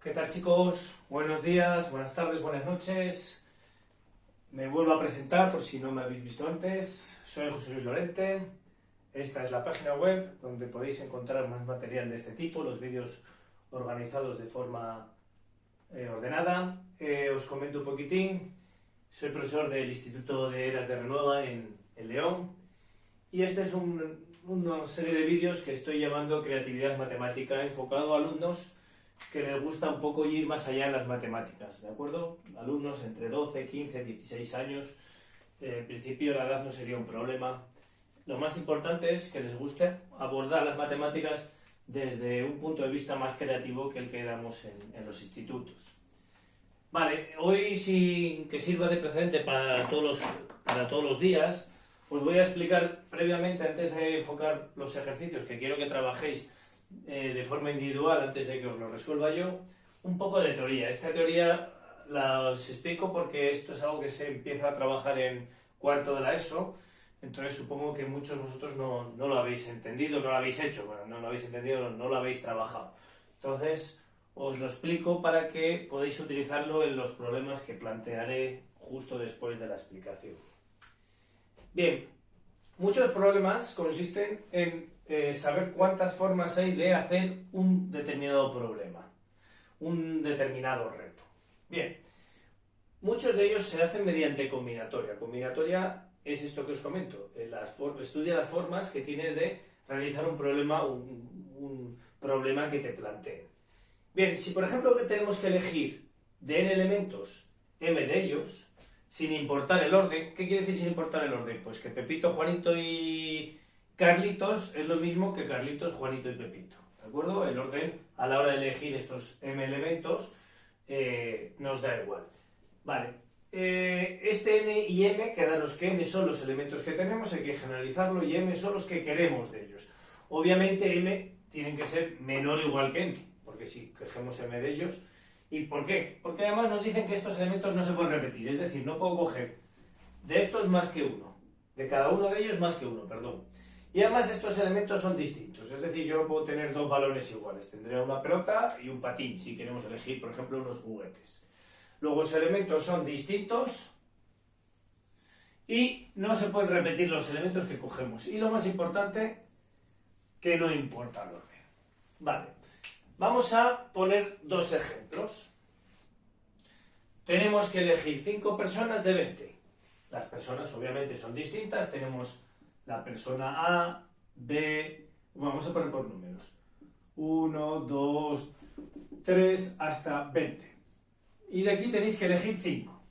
¿Qué tal, chicos? Buenos días, buenas tardes, buenas noches. Me vuelvo a presentar por si no me habéis visto antes. Soy José Luis Lorente. Esta es la página web donde podéis encontrar más material de este tipo, los vídeos organizados de forma ordenada. Os comento un poquitín. Soy profesor del Instituto de Eras de Renueva en León. Y este es una serie de vídeos que estoy llamando Creatividad Matemática, enfocado a alumnos que les gusta un poco ir más allá en las matemáticas, ¿de acuerdo? Alumnos entre 12, 15, 16 años, en principio la edad no sería un problema. Lo más importante es que les guste abordar las matemáticas desde un punto de vista más creativo que el que damos en los institutos. Vale, hoy sin que sirva de precedente para todos los días, os voy a explicar previamente, antes de enfocar los ejercicios que quiero que trabajéis de forma individual, antes de que os lo resuelva yo, un poco de teoría. Esta teoría la os explico porque esto es algo que se empieza a trabajar en cuarto de la ESO, entonces supongo que muchos de vosotros no lo habéis entendido, no lo habéis hecho, bueno, no lo habéis entendido, no lo habéis trabajado. Entonces os lo explico para que podáis utilizarlo en los problemas que plantearé justo después de la explicación. Bien, muchos problemas consisten en saber cuántas formas hay de hacer un determinado problema, un determinado reto. Bien, muchos de ellos se hacen mediante combinatoria. Combinatoria es esto que os comento, estudia las formas que tiene de realizar un problema que te planteen. Bien, si por ejemplo tenemos que elegir de n elementos m de ellos, sin importar el orden, ¿qué quiere decir sin importar el orden? Pues que Pepito, Juanito y Carlitos es lo mismo que Carlitos, Juanito y Pepito, ¿de acuerdo? El orden a la hora de elegir estos m elementos nos da igual. Vale, este n y m, quedaros que n son los elementos que tenemos, hay que generalizarlo, y m son los que queremos de ellos. Obviamente m tienen que ser menor o igual que m, porque si cogemos m de ellos. ¿Y por qué? Porque además nos dicen que estos elementos no se pueden repetir, es decir, no puedo coger de estos más que uno, de cada uno de ellos más que uno, perdón. Y además estos elementos son distintos, es decir, yo no puedo tener dos balones iguales, tendré una pelota y un patín, si queremos elegir, por ejemplo, unos juguetes. Luego los elementos son distintos y no se pueden repetir los elementos que cogemos. Y lo más importante, que no importa el orden. Vale. Vamos a poner dos ejemplos. Tenemos que elegir 5 personas de 20. Las personas obviamente son distintas. Tenemos la persona A, B... Vamos a poner por números. 1, 2, 3, hasta 20. Y de aquí tenéis que elegir 5.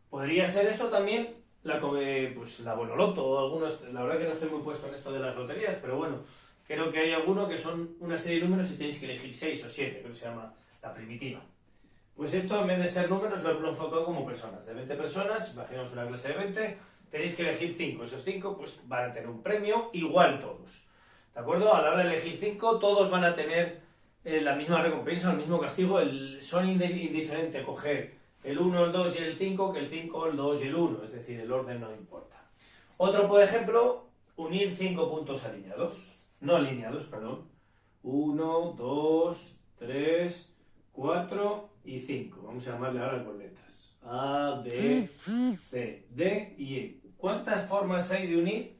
Podría ser esto también la Bonoloto o algunos... La verdad que no estoy muy puesto en esto de las loterías, pero bueno... Creo que hay alguno que son una serie de números y tenéis que elegir 6 o 7, creo que se llama la primitiva. Pues esto, en vez de ser números, lo he enfocado como personas. De 20 personas, imaginamos una clase de 20, tenéis que elegir 5. Esos 5 pues, van a tener un premio igual todos. ¿De acuerdo? A la hora de elegir 5, todos van a tener la misma recompensa, el mismo castigo. Son indiferente coger el 1, el 2 y el 5 que el 5, el 2 y el 1. Es decir, el orden no importa. Otro, por ejemplo, unir 5 puntos alineados. No alineados, perdón. 1, 2, 3, 4 y 5. Vamos a llamarle ahora con letras. A, B, C, D y E. ¿Cuántas formas hay de unir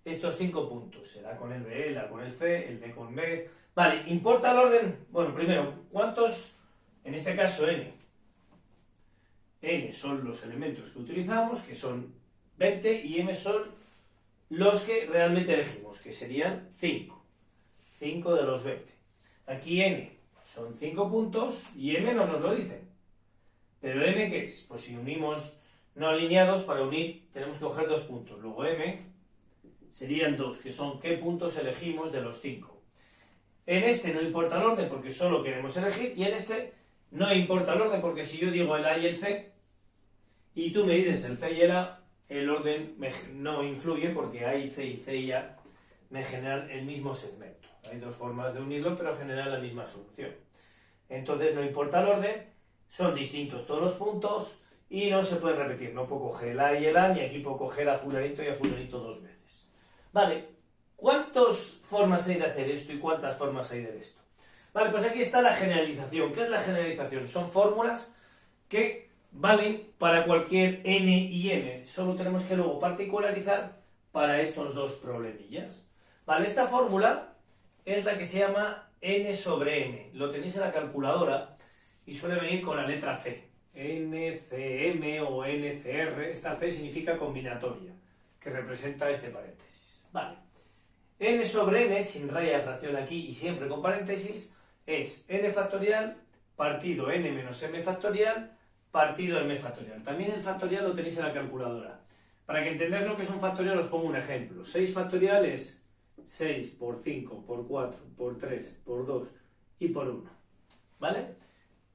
estos 5 puntos? El A con el B, el A con el C, el D con B. Vale, ¿importa el orden? Bueno, primero, ¿cuántos? En este caso N. N son los elementos que utilizamos, que son 20, y M son los que realmente elegimos, que serían 5. 5 de los 20. Aquí n son 5 puntos y m no nos lo dicen. ¿Pero m qué es? Pues si unimos no alineados, para unir tenemos que coger 2 puntos. Luego m serían 2, que son qué puntos elegimos de los 5. En este no importa el orden porque solo queremos elegir, y en este no importa el orden porque si yo digo el a y el c, y tú me dices el c y el a, el orden no influye porque A y C y A me generan el mismo segmento. Hay dos formas de unirlo, pero generan la misma solución. Entonces no importa el orden, son distintos todos los puntos y no se pueden repetir. No puedo coger el A y el A, ni aquí puedo coger a fulanito y a fulanito 2 veces. Vale, ¿cuántas formas hay de hacer esto y cuántas formas hay de esto? Vale, pues aquí está la generalización. ¿Qué es la generalización? Son fórmulas que valen para cualquier n y m. Solo tenemos que luego particularizar para estos dos problemillas. Vale, esta fórmula es la que se llama n sobre m. Lo tenéis en la calculadora y suele venir con la letra C. NCM o NCR. Esta C significa combinatoria, que representa este paréntesis. Vale. N sobre n, sin raya de fracción aquí y siempre con paréntesis, es n factorial partido n menos m factorial partido m factorial. También el factorial lo tenéis en la calculadora. Para que entendáis lo que es un factorial os pongo un ejemplo. 6 factorial es 6 por 5, por 4, por 3, por 2 y por 1. ¿Vale?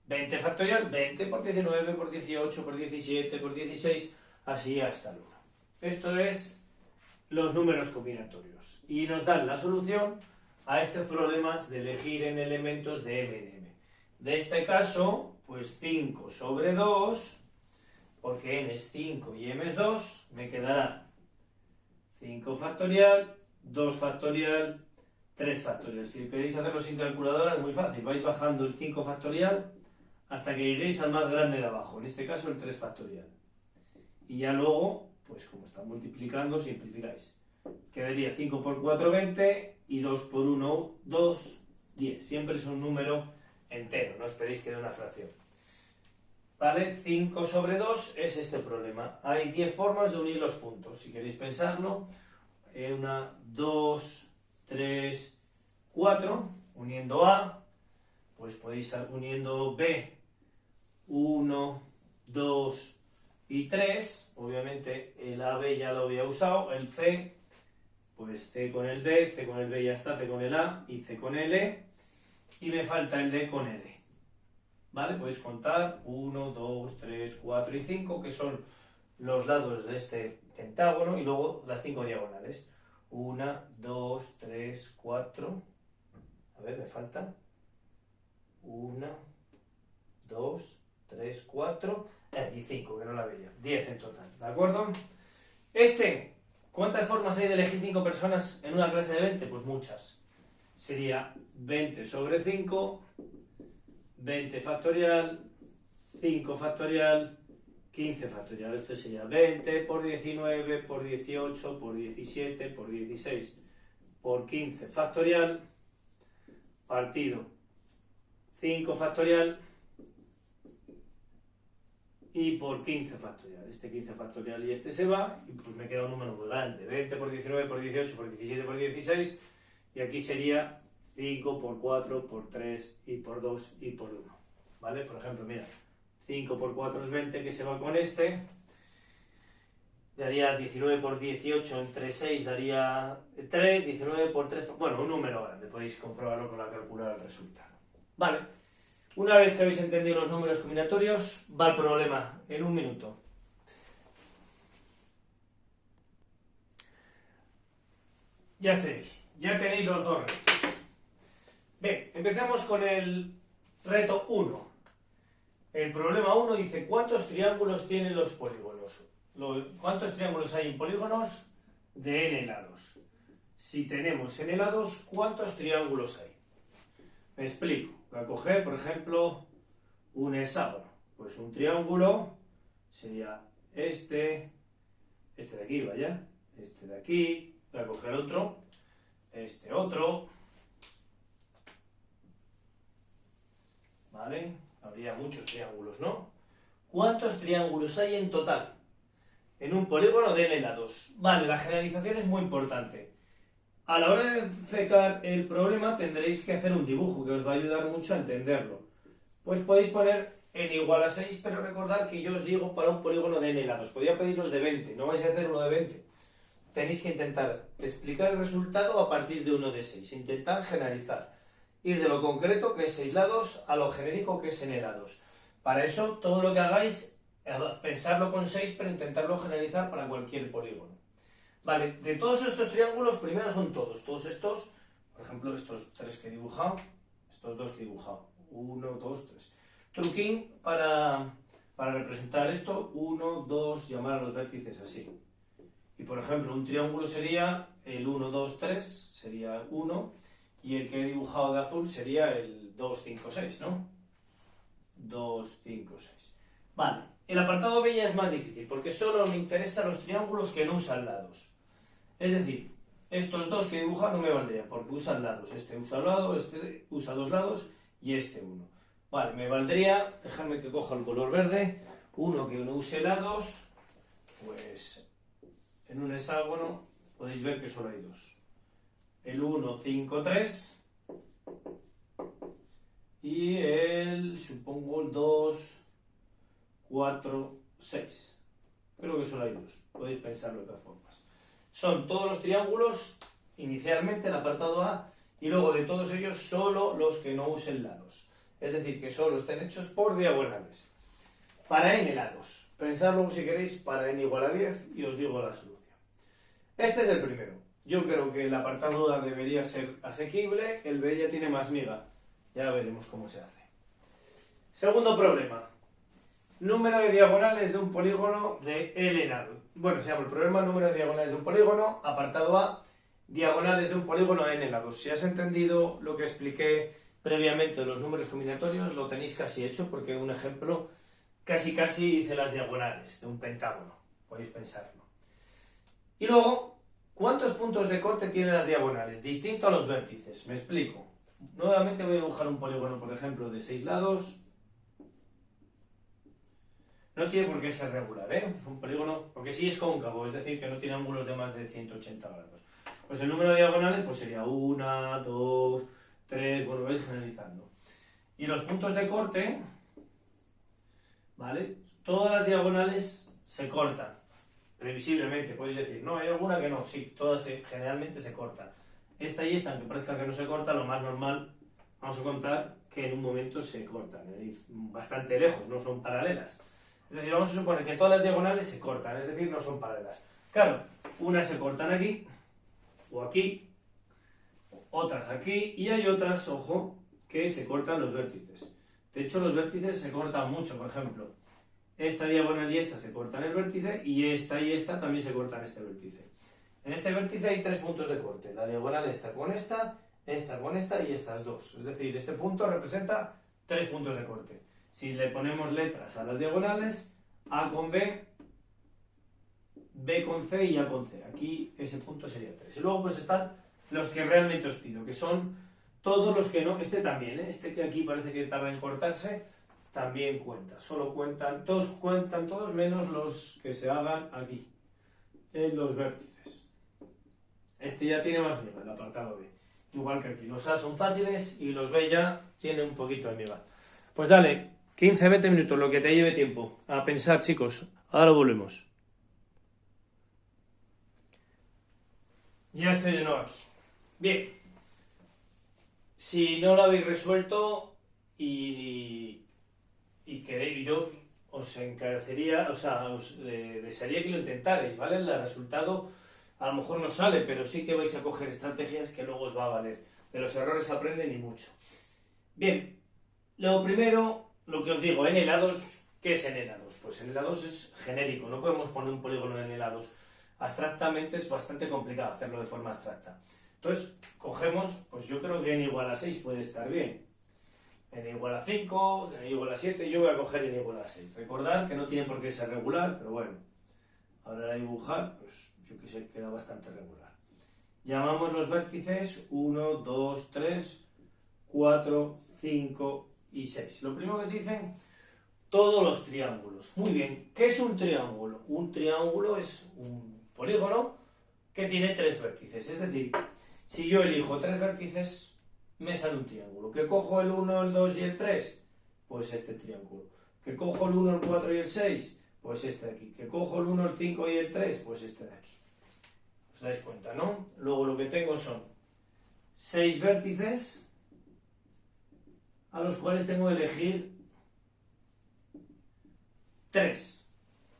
20 factorial, 20 por 19, por 18, por 17, por 16, así hasta el 1. Esto es los números combinatorios. Y nos dan la solución a estos problemas de elegir en elementos de m en m. De este caso, pues 5 sobre 2, porque n es 5 y m es 2, me quedará 5 factorial, 2 factorial, 3 factorial. Si queréis hacerlo sin calculadora es muy fácil. Vais bajando el 5 factorial hasta que lleguéis al más grande de abajo, en este caso el 3 factorial. Y ya luego, pues como está multiplicando, simplificáis. Quedaría 5 por 4, 20, y 2 por 1, 2, 10. Siempre es un número entero, no esperéis que dé una fracción. ¿Vale? 5 sobre 2 es este problema. Hay 10 formas de unir los puntos. Si queréis pensarlo, 1, 2, 3, 4, uniendo A, pues podéis ir uniendo B, 1, 2 y 3. Obviamente el AB ya lo había usado, el C, pues C con el D, C con el B ya está, C con el A y C con el E, y me falta el D con el E. ¿Vale? Podéis contar 1, 2, 3, 4 y 5, que son los lados de este pentágono, y luego las 5 diagonales. 1, 2, 3, 4. A ver, me falta 1, 2, 3, 4 y 5, que no la veía. 10 en total, ¿de acuerdo? ¿Cuántas formas hay de elegir 5 personas en una clase de 20? Pues muchas. Sería 20 sobre 5, 20 factorial, 5 factorial, 15 factorial. Esto sería 20 por 19, por 18, por 17, por 16, por 15 factorial, partido 5 factorial y por 15 factorial. Este 15 factorial y este se va, y pues me queda un número muy grande. 20 por 19, por 18, por 17, por 16, y aquí sería 5 por 4, por 3 y por 2 y por 1. ¿Vale? Por ejemplo, mira, 5 por 4 es 20, que se va con este. Daría 19 por 18 entre 6, daría 3, 19 por 3, bueno, un número grande. Podéis comprobarlo con la calculadora el resultado. Vale. Una vez que habéis entendido los números combinatorios, va el problema en un minuto. Ya estáis, ya tenéis los dos retos. Bien, empezamos con el reto 1. El problema 1 dice: ¿cuántos triángulos tienen los polígonos? ¿Cuántos triángulos hay en polígonos de n lados? Si tenemos n lados, ¿cuántos triángulos hay? Me explico. Voy a coger, por ejemplo, un hexágono. Pues un triángulo sería este de aquí, vaya, este de aquí. Voy a coger otro, este otro. ¿Vale? Habría muchos triángulos, ¿no? ¿Cuántos triángulos hay en total en un polígono de n lados? Vale, la generalización es muy importante. A la hora de sacar el problema tendréis que hacer un dibujo que os va a ayudar mucho a entenderlo. Pues podéis poner n igual a 6, pero recordad que yo os digo para un polígono de n lados. Podría pediros de 20, no vais a hacer uno de 20. Tenéis que intentar explicar el resultado a partir de uno de 6. Intentad generalizar. Ir de lo concreto, que es 6 lados, a lo genérico, que es n lados. Para eso, todo lo que hagáis, pensarlo con 6, pero intentarlo generalizar para cualquier polígono. Vale, de todos estos triángulos, primero son todos estos, por ejemplo, estos 3 que he dibujado, estos 2 que he dibujado, 1, 2, 3. Truquín para representar esto: 1, 2, llamar a los vértices así. Y por ejemplo, un triángulo sería el 1, 2, 3, sería 1, y el que he dibujado de azul sería el 2, 5, 6, ¿no? 2, 5, 6. Vale, el apartado B ya es más difícil, porque solo me interesan los triángulos que no usan lados. Es decir, estos dos que he dibujado no me valdrían, porque usan lados. Este usa un lado, este usa dos lados y este uno. Vale, me valdría, dejadme que coja el color verde, uno que no use lados, pues en un hexágono podéis ver que solo hay dos. El 1, 5, 3 y el, supongo, el 2, 4, 6. Creo que solo hay dos, podéis pensarlo de todas formas. Son todos los triángulos, inicialmente el apartado A, y luego de todos ellos solo los que no usen lados. Es decir, que solo estén hechos por diagonales. Para n lados. Pensadlo si queréis para n igual a 10 y os digo la solución. Este es el primero. Yo creo que el apartado A debería ser asequible, el B ya tiene más miga. Ya veremos cómo se hace. Segundo problema. Número de diagonales de un polígono de L lado. Bueno, se llama el problema número de diagonales de un polígono, apartado A, diagonales de un polígono a n lados. Si has entendido lo que expliqué previamente de los números combinatorios, lo tenéis casi hecho, porque un ejemplo casi hice las diagonales de un pentágono. Podéis pensarlo. Y luego, ¿cuántos puntos de corte tienen las diagonales? Distinto a los vértices. Me explico. Nuevamente voy a dibujar un polígono, por ejemplo, de 6 lados. No tiene por qué ser regular, ¿eh? Es un polígono, porque sí es cóncavo, es decir, que no tiene ángulos de más de 180 grados. Pues el número de diagonales pues sería 1, 2, 3, bueno, vais generalizando. Y los puntos de corte, ¿vale? Todas las diagonales se cortan, previsiblemente, podéis decir, no, hay alguna que no, sí, todas generalmente se cortan. Esta y esta, aunque parezca que no se corta, lo más normal, vamos a contar que en un momento se cortan, bastante lejos, no son paralelas. Es decir, vamos a suponer que todas las diagonales se cortan, es decir, no son paralelas. Claro, unas se cortan aquí, o aquí, otras aquí, y hay otras, ojo, que se cortan los vértices. De hecho, los vértices se cortan mucho, por ejemplo. Esta diagonal y esta se cortan el vértice, y esta también se cortan este vértice. En este vértice hay 3 puntos de corte. La diagonal esta con esta y estas dos. Es decir, este punto representa 3 puntos de corte. Si le ponemos letras a las diagonales, A con B, B con C y A con C. Aquí ese punto sería 3. Y luego pues están los que realmente os pido, que son todos los que no... Este también, ¿eh? Este que aquí parece que tarda en cortarse, también cuenta. Solo cuentan todos menos los que se hagan aquí, en los vértices. Este ya tiene más miga, el apartado B. Igual que aquí. Los A son fáciles y los B ya tienen un poquito de miga. Pues dale, 15-20 minutos, lo que te lleve tiempo. A pensar, chicos. Ahora volvemos. Ya estoy de nuevo aquí. Bien. Si no lo habéis resuelto y queréis, yo os encarecería, o sea, os desearía que lo intentarais, ¿vale? El resultado a lo mejor no sale, pero sí que vais a coger estrategias que luego os va a valer. De los errores aprenden y mucho. Bien, lo primero, lo que os digo, n lados, ¿qué es n lados? Pues n lados es genérico, no podemos poner un polígono de n lados. Abstractamente es bastante complicado hacerlo de forma abstracta. Entonces, cogemos, pues yo creo que n igual a 6 puede estar bien. N igual a 5, n igual a 7, yo voy a coger n igual a 6. Recordad que no tiene por qué ser regular, pero bueno, ahora a dibujar, pues yo que sé, queda bastante regular. Llamamos los vértices 1, 2, 3, 4, 5 y 6. Lo primero que te dicen, todos los triángulos. Muy bien, ¿qué es un triángulo? Un triángulo es un polígono que tiene 3 vértices. Es decir, si yo elijo 3 vértices, me sale un triángulo. ¿Que cojo el 1, el 2 y el 3? Pues este triángulo. ¿Que cojo el 1, el 4 y el 6? Pues este de aquí. ¿Que cojo el 1, el 5 y el 3? Pues este de aquí. ¿Os dais cuenta, no? Luego lo que tengo son 6 vértices a los cuales tengo que elegir 3.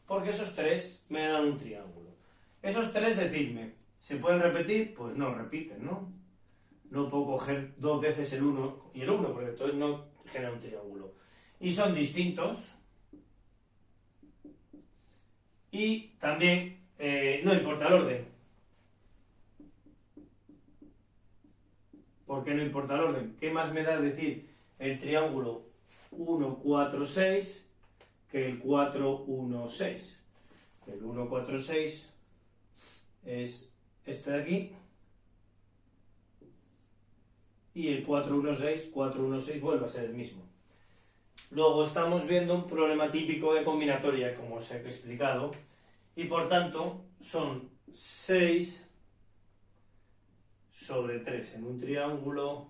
Porque esos 3 me dan un triángulo. Esos 3, decidme, ¿se pueden repetir? Pues no repiten, ¿no? No puedo coger 2 veces el 1 y el 1, porque entonces no genera un triángulo. Y son distintos. Y también, no importa el orden. porque no importa el orden. ¿Qué más me da decir el triángulo 1, 4, 6 que el 4, 1, 6? El 1, 4, 6 es este de aquí. Y el 4, 1, 6, 4, 1, 6 vuelve a ser el mismo. Luego estamos viendo un problema típico de combinatoria, como os he explicado, y por tanto son 6 sobre 3 en un triángulo,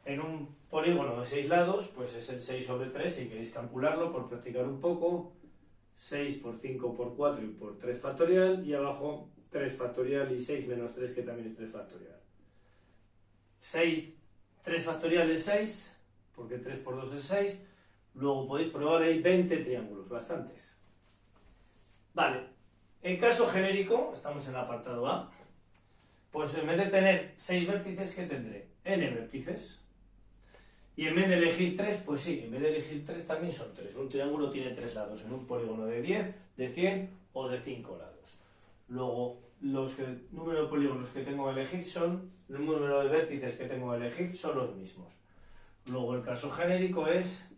en un polígono de 6 lados, pues es el 6 sobre 3, si queréis calcularlo por practicar un poco, 6 por 5 por 4 y por 3 factorial, y abajo 3 factorial y 6 menos 3, que también es 3 factorial. 3 factorial es 6, porque 3 por 2 es 6. Luego podéis probar, hay 20 triángulos, bastantes. Vale, en caso genérico, estamos en el apartado A, pues en vez de tener 6 vértices, ¿qué tendré? N vértices. Y en vez de elegir 3, pues sí, en vez de elegir 3 también son 3. Un triángulo tiene 3 lados, en un polígono de 10, de 100 o de 5 lados. Luego, el número de polígonos que tengo que elegir son, el número de vértices que tengo que elegir son los mismos. Luego el caso genérico es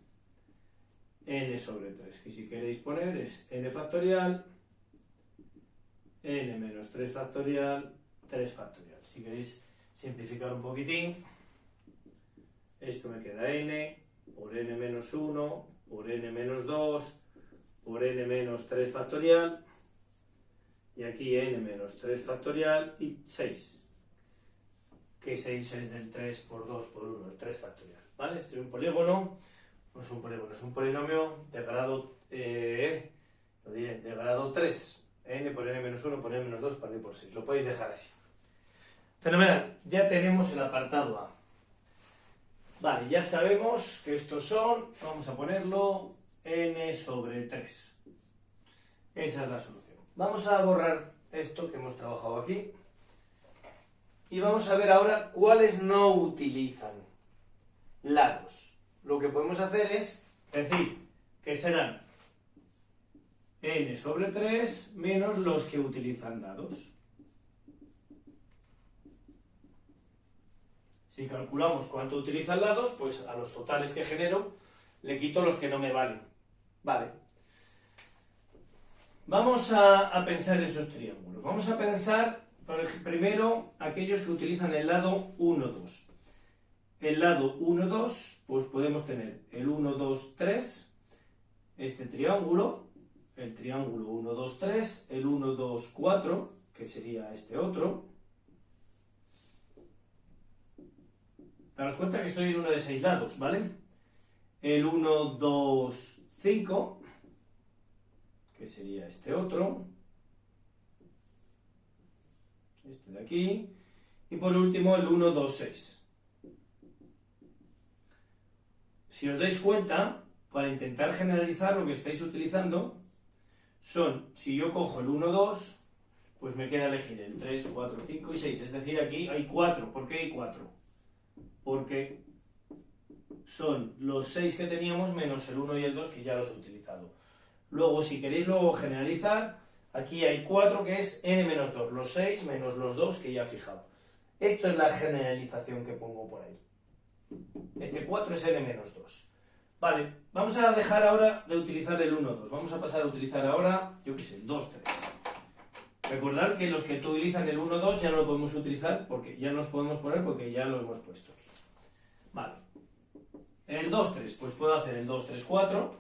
n sobre 3, que si queréis poner es n factorial, n menos 3 factorial, 3 factorial. Si queréis simplificar un poquitín, esto me queda n por n menos 1, por n menos 2, por n menos 3 factorial, y aquí n menos 3 factorial y 6, que 6 es del 3 por 2 por 1, el 3 factorial. ¿Vale? Este es un polígono. No es un polígono, es un polinomio de grado, lo diré, de grado 3, n por n menos 1 por n menos 2 partido por 6. Lo podéis dejar así. Fenomenal, ya tenemos el apartado A. Vale, ya sabemos que estos son, vamos a ponerlo, n sobre 3. Esa es la solución. Vamos a borrar esto que hemos trabajado aquí. Y vamos a ver ahora cuáles no utilizan lados. Lo que podemos hacer es decir que serán n sobre 3 menos los que utilizan lados. Si calculamos cuánto utilizan lados, pues a los totales que genero le quito los que no me valen. Vale. Vamos a pensar esos triángulos. Vamos a pensar primero aquellos que utilizan el lado 1, 2. El lado 1, 2, pues podemos tener el 1, 2, 3, este triángulo, el triángulo 1, 2, 3, el 1, 2, 4, que sería este otro. Daros cuenta que estoy en uno de 6 lados, ¿vale? El 1, 2, 5, que sería este otro, este de aquí, y por último el 1, 2, 6. Si os dais cuenta, para intentar generalizar lo que estáis utilizando, son, si yo cojo el 1, 2, pues me queda elegir el 3, 4, 5 y 6. Es decir, aquí hay 4. ¿Por qué hay 4? Porque son los 6 que teníamos menos el 1 y el 2 que ya los he utilizado. Luego, si queréis generalizar, aquí hay 4 que es n menos 2, los 6 menos los 2 que ya he fijado. Esto es la generalización que pongo por ahí. Este 4 es n menos 2. Vale, vamos a dejar ahora de utilizar el 1, 2. Vamos a pasar a utilizar ahora, yo qué sé, el 2, 3. Recordad que los que utilizan el 1, 2 ya no lo podemos utilizar porque ya nos podemos poner porque ya lo hemos puesto aquí. Vale. El 2, 3, pues puedo hacer el 2, 3, 4.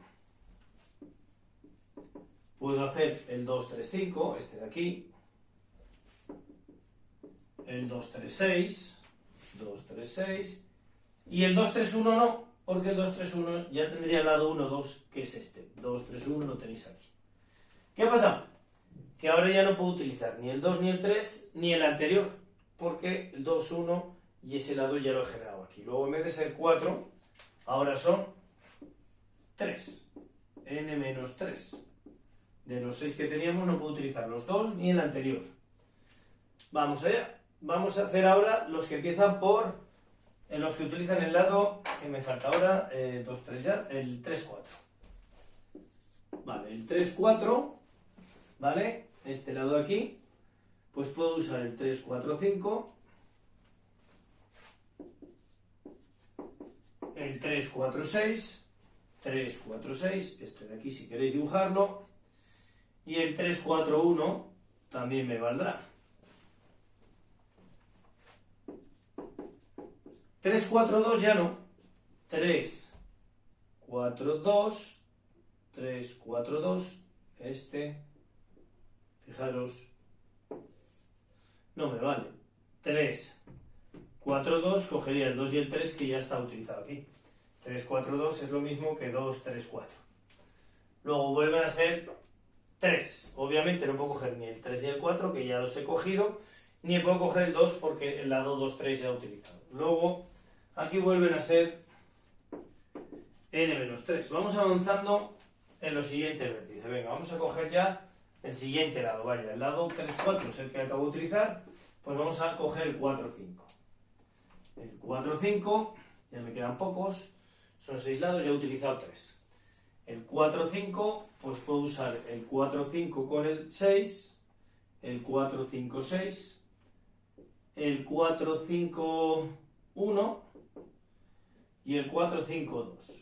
Puedo hacer el 2, 3, 5, este de aquí. El 2, 3, 6. 2, 3, 6. Y el 2, 3, 1 no, porque el 2, 3, 1 ya tendría el lado 1, 2, que es este. 2, 3, 1 lo tenéis aquí. ¿Qué pasa? Que ahora ya no puedo utilizar ni el 2 ni el 3 ni el anterior, porque el 2, 1 y ese lado ya lo he generado aquí. Luego en vez de ser 4, ahora son 3. n menos 3. De los 6 que teníamos no puedo utilizar los 2 ni el anterior. Vamos allá. Vamos a hacer ahora los que empiezan por... En los que utilizan el lado que me falta ahora, 2, 3 ya, el 3, 4. Vale, el 3, 4, ¿vale? Este lado aquí, pues puedo usar el 3, 4, 5. el 3, 4, 6, 3, 4, 6, este de aquí si queréis dibujarlo, y el 3, 4, 1 también me valdrá. 3, 4, 2 ya no. 3, 4, 2, 3, 4, 2, este, fijaros, no me vale. 3, 4, 2, cogería el 2 y el 3 que ya está utilizado aquí. 3, 4, 2 es lo mismo que 2, 3, 4. Luego vuelven a ser 3. Obviamente no puedo coger ni el 3 y el 4, que ya los he cogido, ni puedo coger el 2 porque el lado 2, 3 ya he utilizado. Luego, aquí vuelven a ser n-3. Vamos avanzando en los siguientes vértices. Venga, vamos a coger ya el siguiente lado. Vaya, el lado 3, 4 es el que acabo de utilizar, pues vamos a coger el 4, 5. El 4, 5, ya me quedan pocos, son 6 lados, ya he utilizado 3. El 4, 5, pues puedo usar el 4, 5 con el 6, el 4, 5, 6, el 4, 5, 1 y el 4, 5, 2.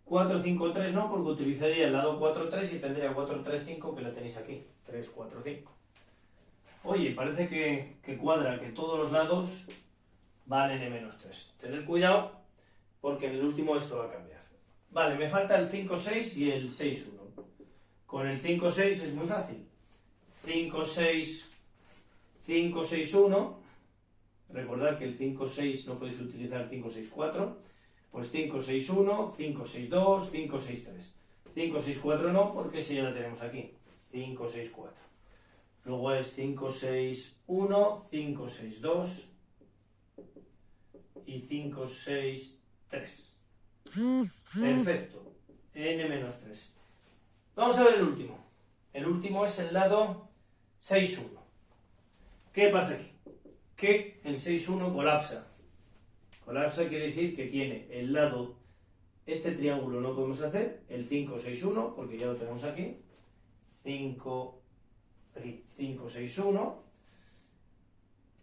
4, 5, 3 no, porque utilizaría el lado 4, 3 y tendría 4, 3, 5 que lo tenéis aquí. 3, 4, 5. Oye, parece que cuadra, que todos los lados van n-3. Tened cuidado porque en el último esto va a cambiar. Vale, me falta el 5, 6 y el 6, 1. Con el 5, 6 es muy fácil. 5, 6, 5, 6, 1. Recordad que el 5, 6 no podéis utilizar el 5, 6, 4. Pues 5, 6, 1, 5, 6, 2, 5, 6, 3. 5, 6, 4 no, porque ese ya lo tenemos aquí. 5, 6, 4. Luego es 5, 6, 1, 5, 6, 2 y 5, 6, 3. Perfecto. n-3. Vamos a ver el último. El último es el lado 6, 1. ¿Qué pasa aquí? Que el 6, 1 colapsa. Colapsa quiere decir que tiene el lado, este triángulo no podemos hacer, el 5, 6, 1, porque ya lo tenemos aquí. 5, aquí, 5, 6, 1.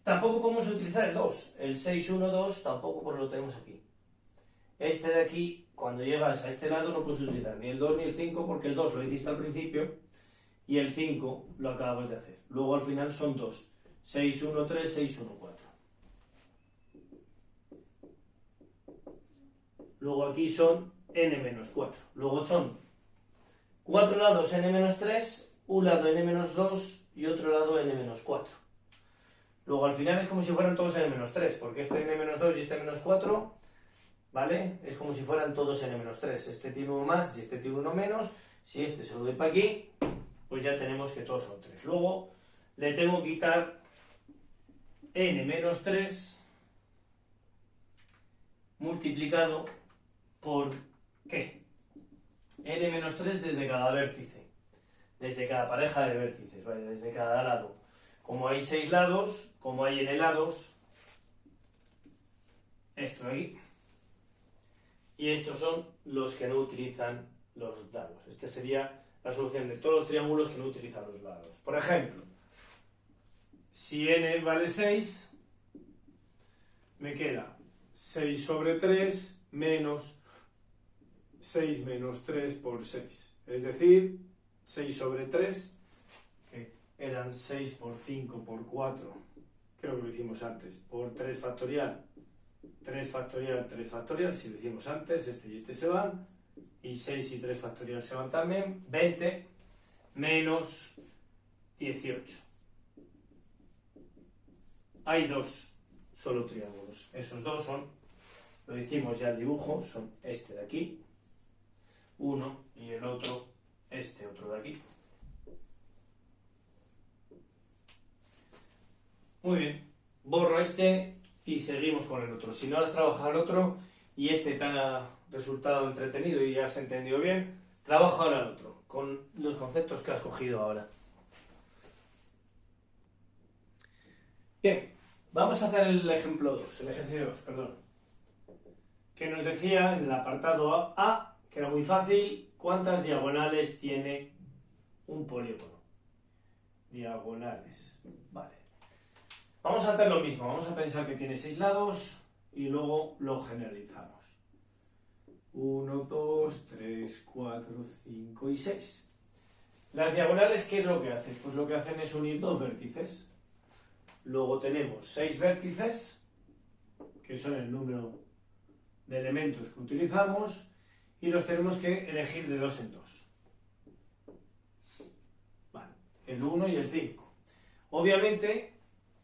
Tampoco podemos utilizar el 2. El 6, 1, 2 tampoco, porque lo tenemos aquí. Este de aquí, cuando llegas a este lado, no puedes utilizar ni el 2 ni el 5, porque el 2 lo hiciste al principio y el 5 lo acabamos de hacer. Luego al final son 2. 6, 1, 3, 6, 1, 4. Luego aquí son n-4. Luego son 4 lados n-3, un lado n-2 y otro lado n-4. Luego al final es como si fueran todos n-3, porque este n-2 y este n-4, ¿vale? Es como si fueran todos n-3. Este tiene uno más y este tiene uno menos. Si este se lo doy para aquí, pues ya tenemos que todos son 3. Luego le tengo que quitar n-3 multiplicado por ¿qué? n-3 desde cada vértice, desde cada pareja de vértices, ¿vale? Desde cada lado. Como hay 6 lados, como hay n lados, esto de aquí, y estos son los que no utilizan los lados. Esta sería la solución de todos los triángulos que no utilizan los lados. Por ejemplo, si n vale 6, me queda 6 sobre 3 menos 6 menos 3 por 6. Es decir, 6 sobre 3, que eran 6 por 5 por 4, creo que lo hicimos antes, por 3 factorial, 3 factorial, 3 factorial, si lo hicimos antes, este y este se van, y 6 y 3 factorial se van también, 20 menos 18. Hay dos solo triángulos, esos dos son, lo hicimos ya el dibujo, son este de aquí, uno, y el otro, este otro de aquí. Muy bien, borro este y seguimos con el otro. Si no has trabajado el otro y este te ha resultado entretenido y ya has entendido bien, trabaja ahora el otro, con los conceptos que has cogido ahora. Bien, vamos a hacer el ejemplo 2, el ejercicio 2, perdón. Que nos decía en el apartado A, que era muy fácil, ¿cuántas diagonales tiene un polígono? Diagonales, vale. Vamos a hacer lo mismo, vamos a pensar que tiene 6 lados y luego lo generalizamos. 1, 2, 3, 4, 5 y 6. Las diagonales, ¿qué es lo que hacen? Pues lo que hacen es unir dos vértices. Luego tenemos 6 vértices, que son el número de elementos que utilizamos, y los tenemos que elegir de 2 en 2. Vale, el 1 y el 5. Obviamente,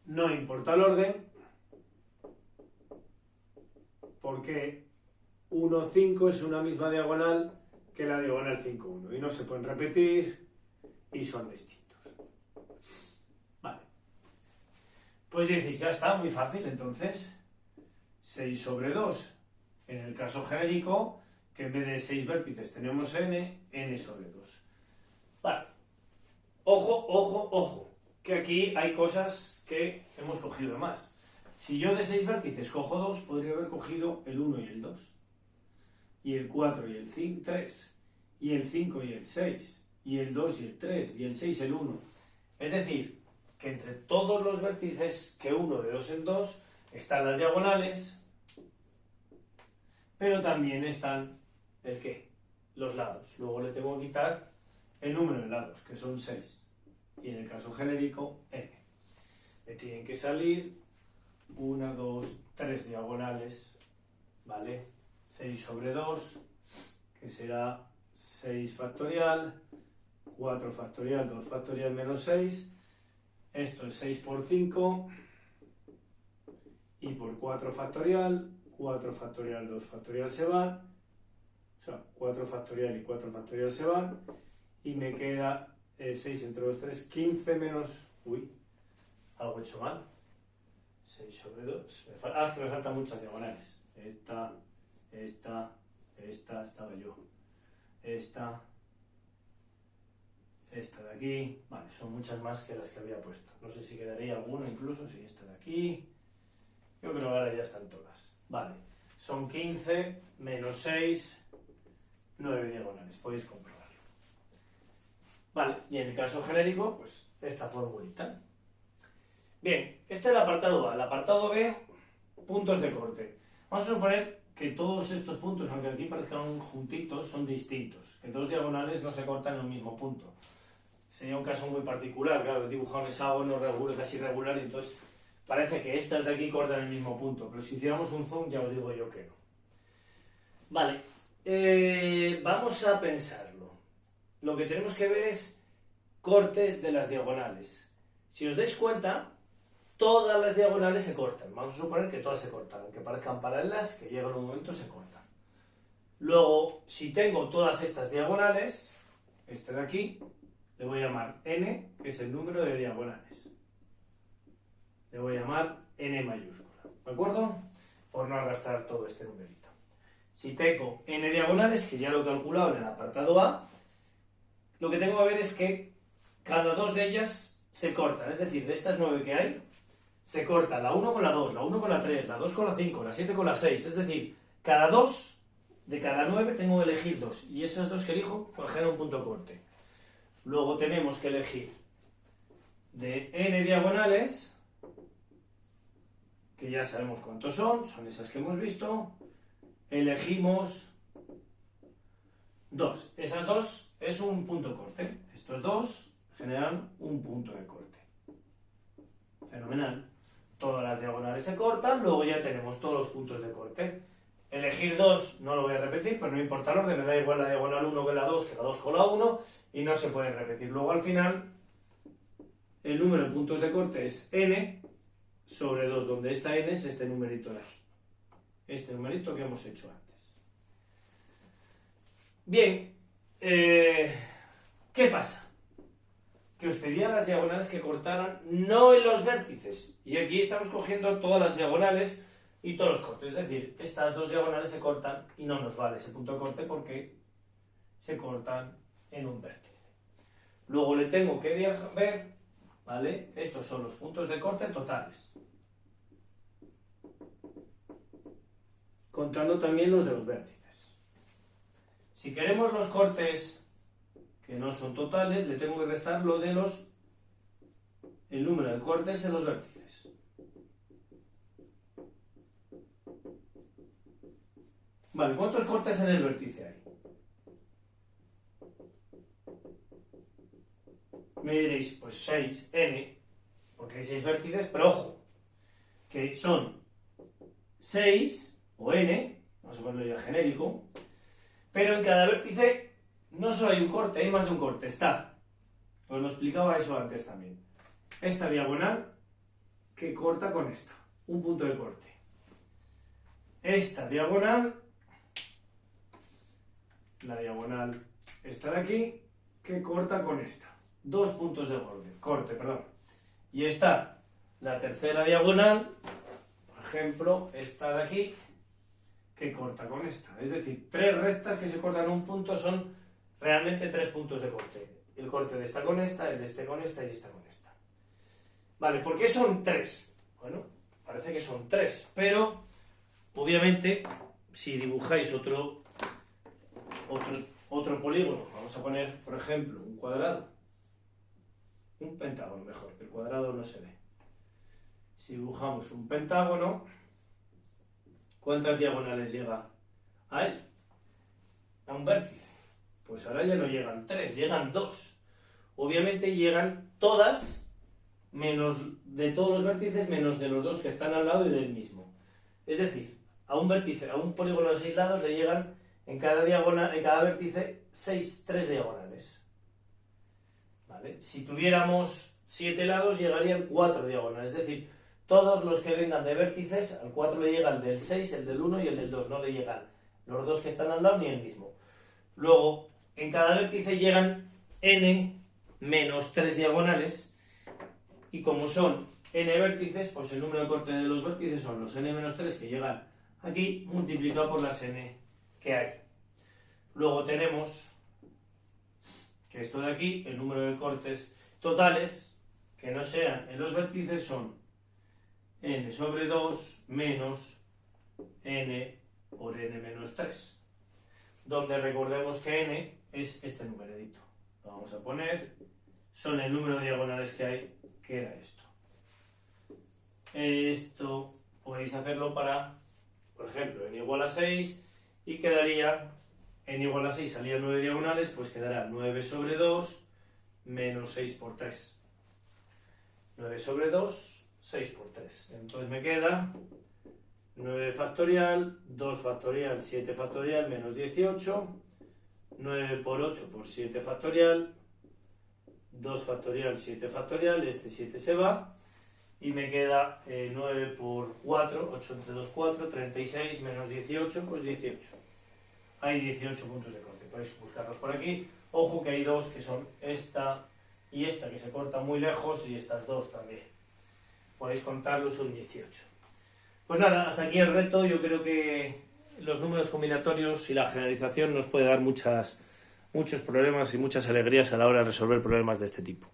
no importa el orden, porque 1, 5 es una misma diagonal que la diagonal 5, 1, y no se pueden repetir y son distintos. Vale. Pues decís, ya está, muy fácil, entonces 6 sobre 2, en el caso genérico, que en vez de 6 vértices tenemos n sobre 2. Vale. Ojo, ojo, ojo, que aquí hay cosas que hemos cogido más. Si yo de 6 vértices cojo 2, podría haber cogido el 1 y el 2, y el 4 y el 3, y el 5 y el 6, y el 2 y el 3, y el 6 y el 1. Es decir, que entre todos los vértices que uno de 2 en 2 están las diagonales, pero también están ¿el qué? Los lados. Luego le tengo que quitar el número de lados, que son 6. Y en el caso genérico, n. Me tienen que salir 1, 2, 3 diagonales, ¿vale? 6 sobre 2, que será 6 factorial, 4 factorial, 2 factorial menos 6. Esto es 6 por 5 y por 4 factorial, 4 factorial, 2 factorial se van, o sea, 4 factorial y 4 factorial se van, y me queda 6 entre 2, 3, 15 menos, uy, algo he hecho mal, 6 sobre 2, es que me faltan muchas diagonales, esta estaba yo, esta de aquí, vale, son muchas más que las que había puesto, no sé si quedaría alguna incluso, si esta de aquí, yo creo que ahora ya están todas, vale, son 15 menos 6, 9 diagonales, podéis comprobarlo. Vale, y en el caso genérico, pues esta formulita. Bien, este es el apartado A. El apartado B, puntos de corte. Vamos a suponer que todos estos puntos, aunque aquí parezcan juntitos, son distintos. Que dos diagonales no se cortan en un mismo punto. Sería un caso muy particular, claro, he dibujado un hexágono regular, casi regular, y entonces parece que estas de aquí cortan el mismo punto, pero si hiciéramos un zoom ya os digo yo que no. Vale, vamos a pensarlo. Lo que tenemos que ver es cortes de las diagonales. Si os dais cuenta, todas las diagonales se cortan. Vamos a suponer que todas se cortan, aunque parezcan paralelas, que llegan un momento se cortan. Luego, si tengo todas estas diagonales, este de aquí, le voy a llamar n, que es el número de diagonales. Le voy a llamar n mayúscula, ¿de acuerdo? Por no arrastrar todo este numerito. Si tengo n diagonales, que ya lo he calculado en el apartado A, lo que tengo que ver es que cada dos de ellas se cortan. Es decir, de estas 9 que hay, se corta la 1 con la 2, la 1 con la 3, la 2 con la 5, la 7 con la 6. Es decir, cada 2 de cada 9 tengo que elegir 2. Y esas 2 que elijo, pues generan un punto de corte. Luego tenemos que elegir de n diagonales, que ya sabemos cuántos son esas que hemos visto, elegimos 2. Esas 2 es un punto de corte. Estos 2 generan un punto de corte. Fenomenal. Todas las diagonales se cortan, luego ya tenemos todos los puntos de corte. Elegir 2 no lo voy a repetir, pero no importa el orden, me da igual la diagonal 1 que la 2, que la 2 con la 1, y no se puede repetir. Luego al final, el número de puntos de corte es n sobre 2, donde esta n es este numerito de aquí. Este numerito que hemos hecho antes. Bien, ¿qué pasa? Que os pedía las diagonales que cortaran, no en los vértices. Y aquí estamos cogiendo todas las diagonales y todos los cortes. Es decir, estas dos diagonales se cortan y no nos vale ese punto de corte porque se cortan en un vértice. Luego le tengo que ver, ¿vale? Estos son los puntos de corte totales. Contando también los de los vértices. Si queremos los cortes que no son totales, le tengo que restar lo de el número de cortes en los vértices. Vale, ¿cuántos cortes en el vértice hay? Me diréis, pues 6, n, porque hay 6 vértices, pero ojo, que son 6, o n, vamos a ponerlo ya genérico, pero en cada vértice no solo hay un corte, hay más de un corte, está. Os lo explicaba eso antes también. Esta diagonal que corta con esta, un punto de corte. Esta diagonal, la diagonal esta de aquí, que corta con esta. 2 puntos de corte. Y está la tercera diagonal, por ejemplo, esta de aquí, que corta con esta. Es decir, 3 rectas que se cortan en un punto son realmente 3 puntos de corte. El corte de esta con esta, el de este con esta y esta con esta. Vale, ¿por qué son 3? Bueno, parece que son 3, pero obviamente si dibujáis otro polígono, vamos a poner, por ejemplo, un cuadrado, un pentágono mejor, que el cuadrado no se ve. Si dibujamos un pentágono, ¿cuántas diagonales llega a él? A un vértice. Pues ahora ya no llegan 3, llegan 2. Obviamente llegan todas, menos de todos los vértices, menos de los 2 que están al lado y del mismo. Es decir, a un vértice, a un polígono de 6 lados le llegan en cada diagonal, en cada vértice 3 diagonales. ¿Vale? Si tuviéramos 7 lados llegarían 4 diagonales, es decir, todos los que vengan de vértices, al 4 le llega el del 6, el del 1 y el del 2, no le llegan los 2 que están al lado ni el mismo. Luego, en cada vértice llegan n menos 3 diagonales, y como son n vértices, pues el número de corte de los vértices son los n menos 3 que llegan aquí, multiplicado por las n que hay. Luego tenemos que esto de aquí, el número de cortes totales que no sean en los vértices son n sobre 2 menos n por n menos 3, donde recordemos que n es este numeradito. Lo vamos a poner, son el número de diagonales que hay, que era esto. Esto podéis hacerlo para, por ejemplo, n igual a 6 y quedaría, n igual a 6 salían 9 diagonales, pues quedará 9 sobre 2 menos 6 por 3. 9 sobre 2, 6 por 3. Entonces me queda 9 factorial, 2 factorial, 7 factorial, menos 18. 9 por 8 por 7 factorial, 2 factorial, 7 factorial, este 7 se va, y me queda 9 por 4, 8 entre 2, 4, 36, menos 18, pues 18. Hay 18 puntos de corte, podéis buscarlos por aquí. Ojo que hay 2 que son esta y esta, que se cortan muy lejos, y estas 2 también. Podéis contarlos, son 18. Pues nada, hasta aquí el reto. Yo creo que los números combinatorios y la generalización nos puede dar muchos problemas y muchas alegrías a la hora de resolver problemas de este tipo.